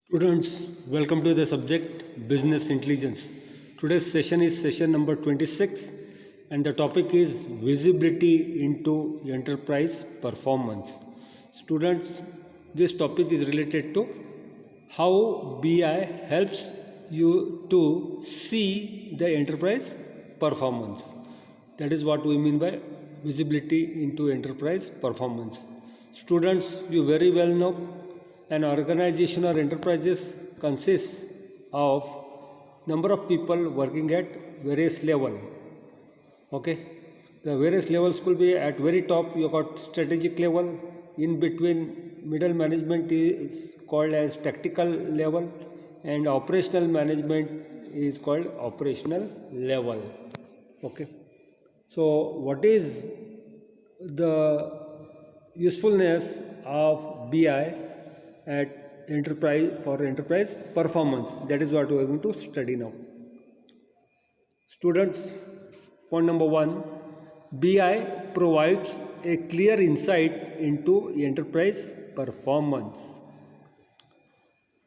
Students, welcome to the subject Business Intelligence. Today's session is session number 26 and the topic is visibility into enterprise performance. Students, this topic is related to how BI helps you to see the enterprise performance. That is what we mean by visibility into enterprise performance. Students, you very well know an organization or enterprises consists of number of people working at various level. Okay, the various levels could be at very top you got strategic level, in between middle management is called as tactical level, and operational management is called operational level. Okay, so what is the usefulness of BI at enterprise performance? That is what we are going to study now. Students, point number 1, BI provides a clear insight into enterprise performance.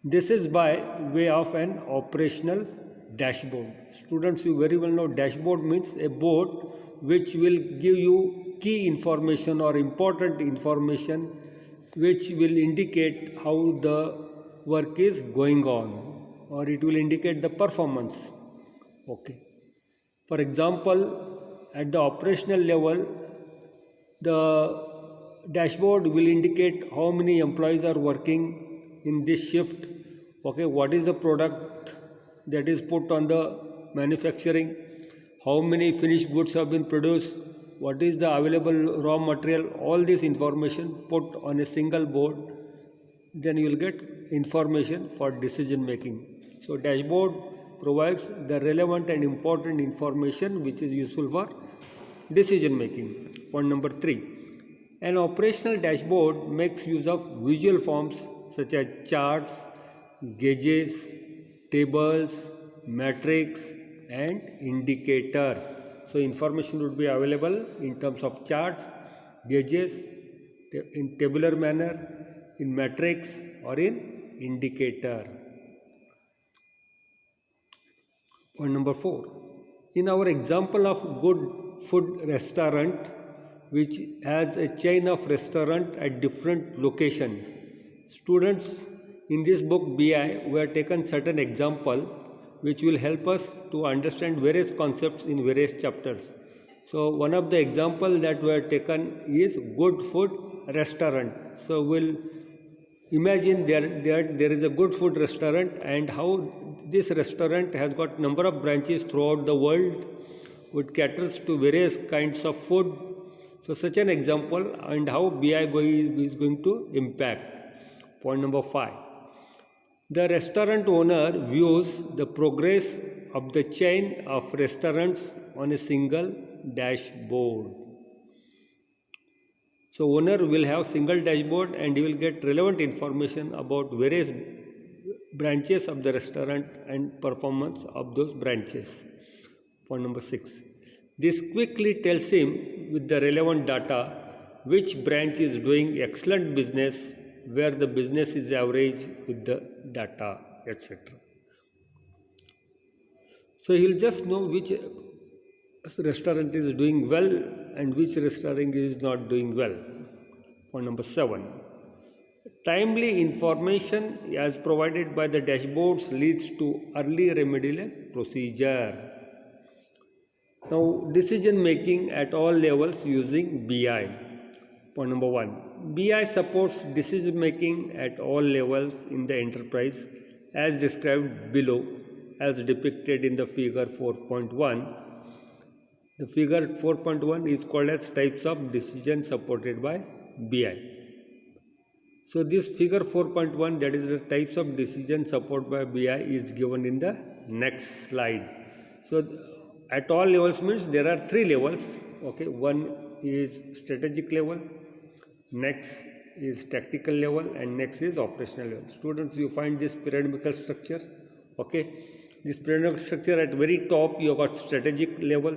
This is by way of an operational dashboard. Students, you very well know dashboard means a board which will give you key information or important information which will indicate how the work is going on, or it will indicate the performance. Okay. For example, at the operational level, the dashboard will indicate how many employees are working in this shift. Okay, what is the product that is put on the manufacturing, how many finished goods have been produced, what is the available raw material, all this information put on a single board, then you will get information for decision making. So dashboard provides the relevant and important information which is useful for decision making. Point number 3, an operational dashboard makes use of visual forms such as charts, gauges, tables, metrics and indicators. So information would be available in terms of charts, gauges, in tabular manner, in metrics or in indicator. Point number 4, in our example of good food restaurant which has a chain of restaurant at different location, students, in this book BI we have taken certain example which will help us to understand various concepts in various chapters. So one of the example that we have taken is good food restaurant. So we'll imagine there is a good food restaurant and how this restaurant has got number of branches throughout the world, which caters to various kinds of food. So such an example and how BI is going to impact. Point number 5, the restaurant owner views the progress of the chain of restaurants on a single dashboard. So owner will have single dashboard and he will get relevant information about various branches of the restaurant and performance of those branches. Point number 6, this quickly tells him with the relevant data which branch is doing excellent business, where the business is average with the data, etc. So he will just know which restaurant is doing well and which restaurant is not doing well. Point number 7, timely information as provided by the dashboards leads to early remedial procedure. Now decision making at all levels using BI. Point number 1, BI supports decision making at all levels in the enterprise as described below, as depicted in the figure 4.1. The figure 4.1 is called as types of decision supported by BI. So this figure 4.1, that is the types of decision supported by BI, is given in the next slide. So at all levels means there are 3 levels. Okay, one is strategic level, next is tactical level and next is operational level. Students, you find this pyramidal structure. Okay, this pyramidal structure, at very top you have got strategic level,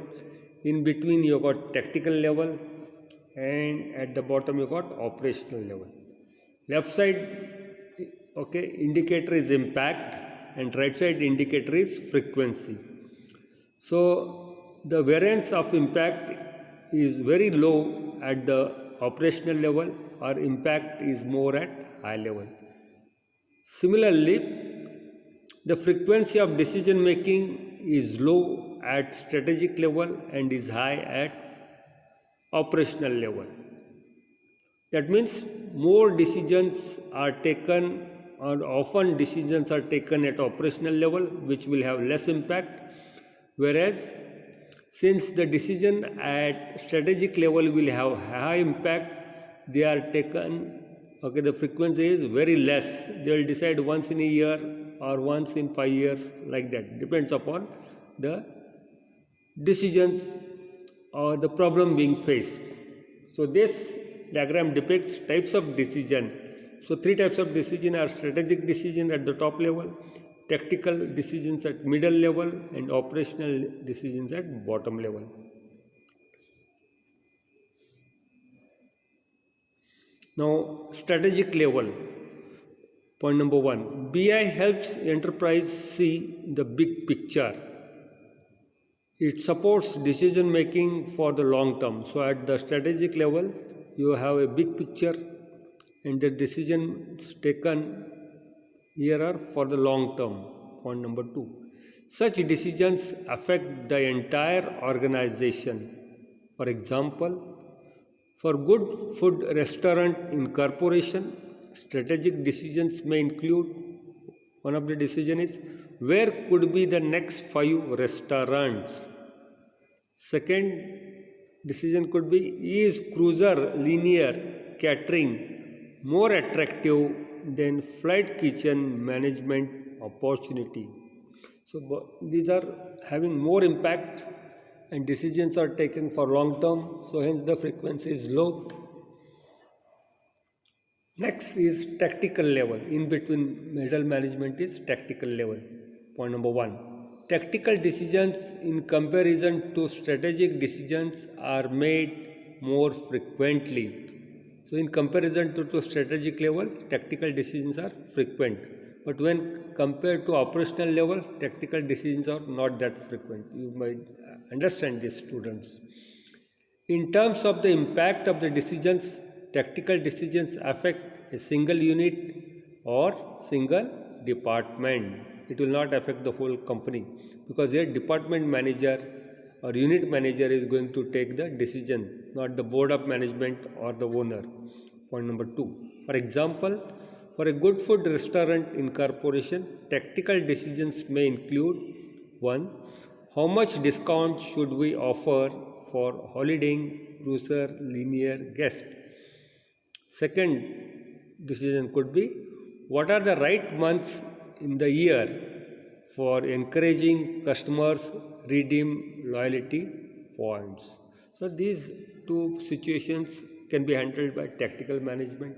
in between you have got tactical level and at the bottom you have got operational level. Left side okay, indicator is impact and right side indicator is frequency. So the variance of impact is very low at the operational level, or impact is more at high level. Similarly, the frequency of decision making is low at strategic level and is high at operational level. That means more decisions are taken, or often decisions are taken at operational level, which will have less impact, whereas since the decision at strategic level will have high impact, they are taken, okay, the frequency is very less. They will decide once in a year or once in 5 years, like that. Depends upon the decisions or the problem being faced. So this diagram depicts types of decision. So 3 types of decision are: strategic decision at the top level, tactical decisions at middle level, and operational decisions at bottom level. Now, strategic level. Point number 1. BI helps enterprise see the big picture. It supports decision making for the long term. So at the strategic level, you have a big picture, and the decisions taken here are for the long term. Point number 2. Such decisions affect the entire organization. For example, for good food restaurant in corporation, strategic decisions may include, one of the decision is, where could be the next 5 restaurants. Second decision could be, is cruiser linear catering more attractive than flight kitchen management opportunity. So these are having more impact and decisions are taken for long term, so hence the frequency is low. Next is tactical level. In between middle management is tactical level. Point number 1. Tactical decisions in comparison to strategic decisions are made more frequently. So in comparison to strategic level, tactical decisions are frequent. But when compared to operational level, tactical decisions are not that frequent. You might understand this, students. In terms of the impact of the decisions, tactical decisions affect a single unit or single department. It will not affect the whole company, because a department manager or unit manager is going to take the decision, not the board of management or the owner. Point number 2. For example, for a good food restaurant in corporation, tactical decisions may include: 1. How much discount should we offer for holiday cruiser linear guest? Second decision could be, what are the right months in the year for encouraging customers redeem loyalty points. So these 2 situations can be handled by tactical management.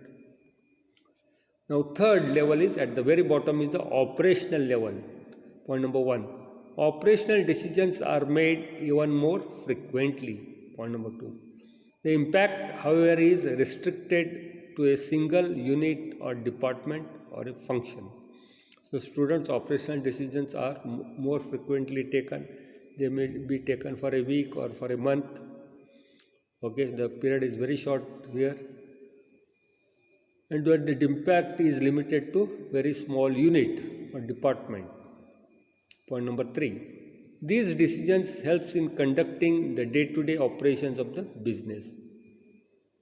Now third level is, at the very bottom, is the operational level. Point number 1. Operational decisions are made even more frequently. Point number 2. The impact, however, is restricted to a single unit or department or a function. So students' operational decisions are more frequently taken. They may be taken for a week or for a month. Okay, the period is very short here. And where the impact is limited to very small unit or department. Point number 3. These decisions helps in conducting the day-to-day operations of the business.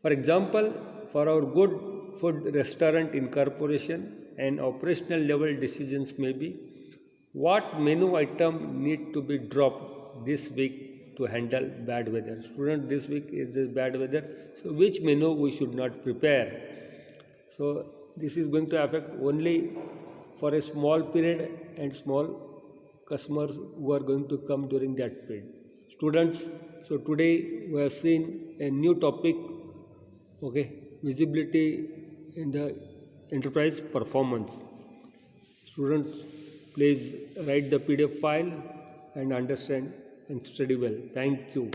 For example, for our good food restaurant in corporation, an operational level decisions may be: what menu item need to be dropped this week to handle bad weather? Student, this week is the bad weather, so which menu we should not prepare? So this is going to affect only for a small period and small customers who are going to come during that period. Students, so today we have seen a new topic, okay, visibility in the enterprise performance. Students, please write the PDF file and understand and study well. Thank you.